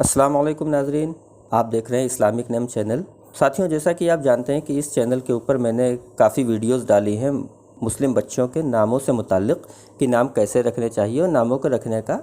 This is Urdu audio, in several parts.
السلام علیکم ناظرین، آپ دیکھ رہے ہیں اسلامک نیم چینل۔ ساتھیوں، جیسا کہ آپ جانتے ہیں کہ اس چینل کے اوپر میں نے کافی ویڈیوز ڈالی ہیں مسلم بچوں کے ناموں سے متعلق کہ نام کیسے رکھنے چاہیے اور ناموں کو رکھنے کا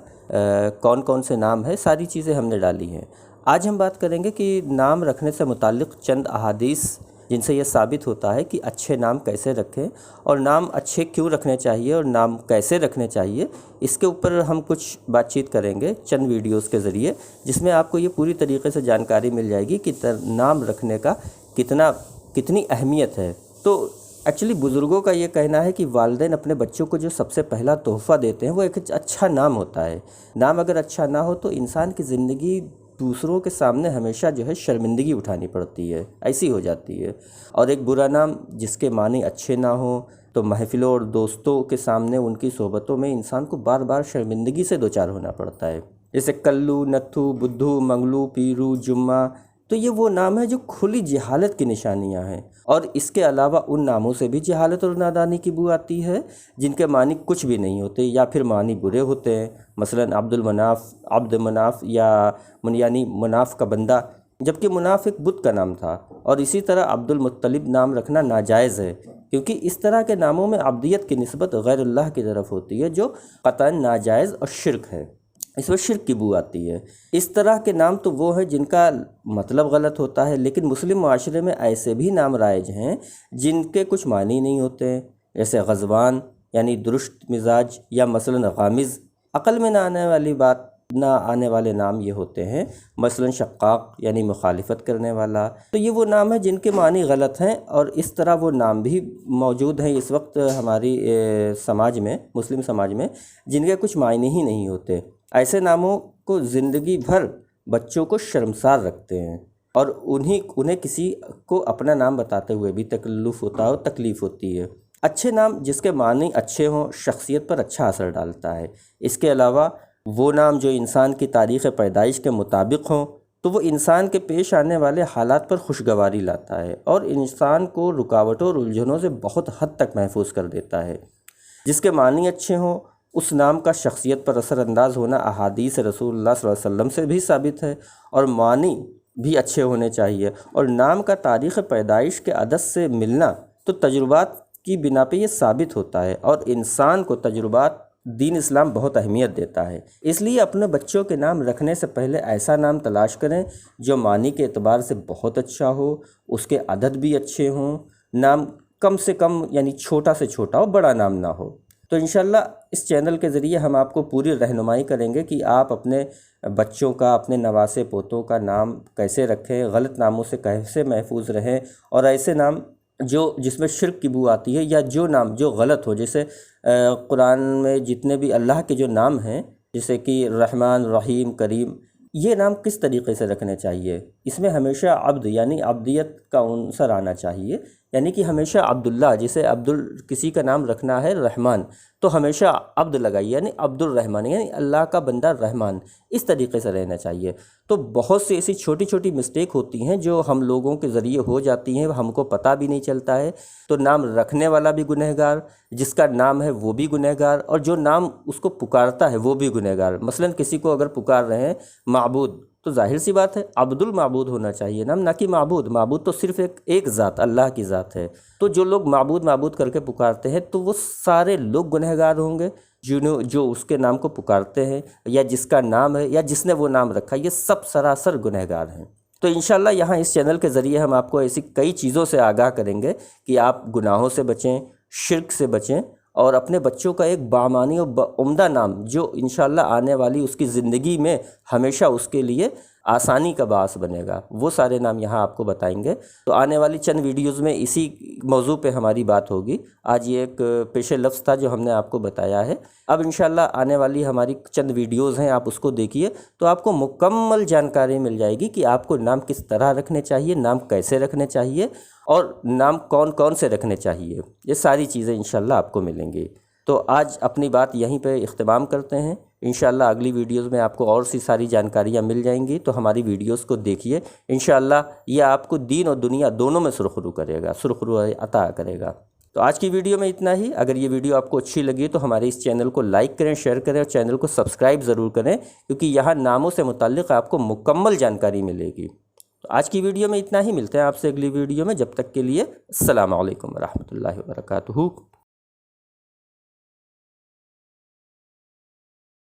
کون کون سے نام ہے، ساری چیزیں ہم نے ڈالی ہیں۔ آج ہم بات کریں گے کہ نام رکھنے سے متعلق چند احادیث جن سے یہ ثابت ہوتا ہے کہ اچھے نام کیسے رکھیں اور نام اچھے کیوں رکھنے چاہیے اور نام کیسے رکھنے چاہیے، اس کے اوپر ہم کچھ بات چیت کریں گے چند ویڈیوز کے ذریعے، جس میں آپ کو یہ پوری طریقے سے جانکاری مل جائے گی کہ نام رکھنے کا کتنی اہمیت ہے۔ تو ایکچولی بزرگوں کا یہ کہنا ہے کہ والدین اپنے بچوں کو جو سب سے پہلا تحفہ دیتے ہیں وہ ایک اچھا نام ہوتا ہے۔ نام اگر اچھا نہ ہو تو انسان کی زندگی دوسروں کے سامنے ہمیشہ جو ہے شرمندگی اٹھانی پڑتی ہے، ایسی ہو جاتی ہے۔ اور ایک برا نام جس کے معنی اچھے نہ ہوں تو محفلوں اور دوستوں کے سامنے ان کی صحبتوں میں انسان کو بار بار شرمندگی سے دوچار ہونا پڑتا ہے، جیسے کلو، نتھو، بدھو، منگلو، پیرو، جمعہ۔ تو یہ وہ نام ہے جو کھلی جہالت کی نشانیاں ہیں، اور اس کے علاوہ ان ناموں سے بھی جہالت اور نادانی کی بو آتی ہے جن کے معنی کچھ بھی نہیں ہوتے یا پھر معنی برے ہوتے ہیں، مثلا عبد مناف یا یعنی مناف کا بندہ، جبکہ مناف ایک بت کا نام تھا۔ اور اسی طرح عبد المطلب نام رکھنا ناجائز ہے، کیونکہ اس طرح کے ناموں میں عبدیت کی نسبت غیر اللہ کی طرف ہوتی ہے، جو قطعاً ناجائز اور شرک ہے، اس میں شرک کی بو آتی ہے۔ اس طرح کے نام تو وہ ہیں جن کا مطلب غلط ہوتا ہے، لیکن مسلم معاشرے میں ایسے بھی نام رائج ہیں جن کے کچھ معنی نہیں ہوتے، جیسے غضبان یعنی درست مزاج، یا مثلا غامض، عقل میں نہ آنے والے نام یہ ہوتے ہیں، مثلا شقاق یعنی مخالفت کرنے والا۔ تو یہ وہ نام ہیں جن کے معنی غلط ہیں، اور اس طرح وہ نام بھی موجود ہیں اس وقت ہماری سماج میں، مسلم سماج میں، جن کے کچھ معنی ہی نہیں ہوتے۔ ایسے ناموں کو زندگی بھر بچوں کو شرمسار رکھتے ہیں، اور انہیں کسی کو اپنا نام بتاتے ہوئے بھی تکلیف ہوتی ہے۔ اچھے نام جس کے معنی اچھے ہوں شخصیت پر اچھا اثر ڈالتا ہے۔ اس کے علاوہ وہ نام جو انسان کی تاریخ پیدائش کے مطابق ہوں تو وہ انسان کے پیش آنے والے حالات پر خوشگواری لاتا ہے، اور انسان کو رکاوٹوں اور الجھنوں سے بہت حد تک محفوظ کر دیتا ہے۔ جس کے معنی اچھے ہوں اس نام کا شخصیت پر اثر انداز ہونا احادیث رسول اللہ صلی اللہ علیہ وسلم سے بھی ثابت ہے، اور معنی بھی اچھے ہونے چاہیے۔ اور نام کا تاریخ پیدائش کے عدد سے ملنا تو تجربات کی بنا پہ یہ ثابت ہوتا ہے، اور انسان کو تجربات دین اسلام بہت اہمیت دیتا ہے۔ اس لیے اپنے بچوں کے نام رکھنے سے پہلے ایسا نام تلاش کریں جو معنی کے اعتبار سے بہت اچھا ہو، اس کے عدد بھی اچھے ہوں، نام کم سے کم یعنی چھوٹا سے چھوٹا ہو، بڑا نام نہ ہو۔ تو انشاءاللہ اس چینل کے ذریعے ہم آپ کو پوری رہنمائی کریں گے کہ آپ اپنے بچوں کا، اپنے نواسے پوتوں کا نام کیسے رکھیں، غلط ناموں سے کیسے محفوظ رہیں، اور ایسے نام جس میں شرک کی بو آتی ہے، یا جو نام جو غلط ہو، جیسے قرآن میں جتنے بھی اللہ کے جو نام ہیں، جیسے کہ رحمان، رحیم، کریم، یہ نام کس طریقے سے رکھنے چاہیے؟ اس میں ہمیشہ عبد یعنی عبدیت کا عنصر آنا چاہیے، یعنی کہ ہمیشہ عبداللہ، جیسے کسی کا نام رکھنا ہے رحمان تو ہمیشہ عبد لگائیے، یعنی عبد الرحمن، یعنی اللہ کا بندہ رحمان، اس طریقے سے رہنا چاہیے۔ تو بہت سی ایسی چھوٹی چھوٹی مسٹیک ہوتی ہیں جو ہم لوگوں کے ذریعے ہو جاتی ہیں، ہم کو پتہ بھی نہیں چلتا ہے۔ تو نام رکھنے والا بھی گنہگار، جس کا نام ہے وہ بھی گنہگار، اور جو نام اس کو پکارتا ہے وہ بھی گنہگار۔ مثلا کسی کو اگر پکار رہے ہیں معبود، تو ظاہر سی بات ہے عبد المعبود ہونا چاہیے نام، نہ کہ معبود تو صرف ایک ذات، اللہ کی ذات ہے۔ تو جو لوگ معبود کر کے پکارتے ہیں تو وہ سارے لوگ گنہگار ہوں گے، جو اس کے نام کو پکارتے ہیں، یا جس کا نام ہے، یا جس نے وہ نام رکھا، یہ سب سراسر گنہگار ہیں۔ تو انشاءاللہ یہاں اس چینل کے ذریعے ہم آپ کو ایسی کئی چیزوں سے آگاہ کریں گے کہ آپ گناہوں سے بچیں، شرک سے بچیں، اور اپنے بچوں کا ایک بامعنی اور عمدہ نام جو انشاءاللہ آنے والی اس کی زندگی میں ہمیشہ اس کے لیے آسانی کا باعث بنے گا، وہ سارے نام یہاں آپ کو بتائیں گے۔ تو آنے والی چند ویڈیوز میں اسی موضوع پہ ہماری بات ہوگی۔ آج یہ ایک پیش لفظ تھا جو ہم نے آپ کو بتایا ہے۔ اب انشاءاللہ آنے والی ہماری چند ویڈیوز ہیں، آپ اس کو دیکھیے تو آپ کو مکمل جانکاری مل جائے گی کہ آپ کو نام کس طرح رکھنے چاہیے، نام کیسے رکھنے چاہیے، اور نام کون کون سے رکھنے چاہیے، یہ ساری چیزیں انشاءاللہ آپ کو ملیں گی۔ تو آج اپنی بات یہیں پہ اختتام کرتے ہیں۔ انشاءاللہ اگلی ویڈیوز میں آپ کو اور سی ساری جانکاریاں مل جائیں گی، تو ہماری ویڈیوز کو دیکھیے۔ انشاءاللہ یہ آپ کو دین اور دنیا دونوں میں سرخرو کرے گا، سرخرو عطا کرے گا۔ تو آج کی ویڈیو میں اتنا ہی. اگر یہ ویڈیو آپ کو اچھی لگی تو ہمارے اس چینل کو لائک کریں، شیئر کریں اور چینل کو سبسکرائب ضرور کریں، کیونکہ یہاں ناموں سے متعلق آپ کو مکمل جانکاری ملے گی. تو آج کی ویڈیو میں اتنا ہی. ملتے ہیں آپ سے اگلی ویڈیو میں. جب تک کے لیے السلام علیکم ورحمۃ اللہ وبرکاتہ.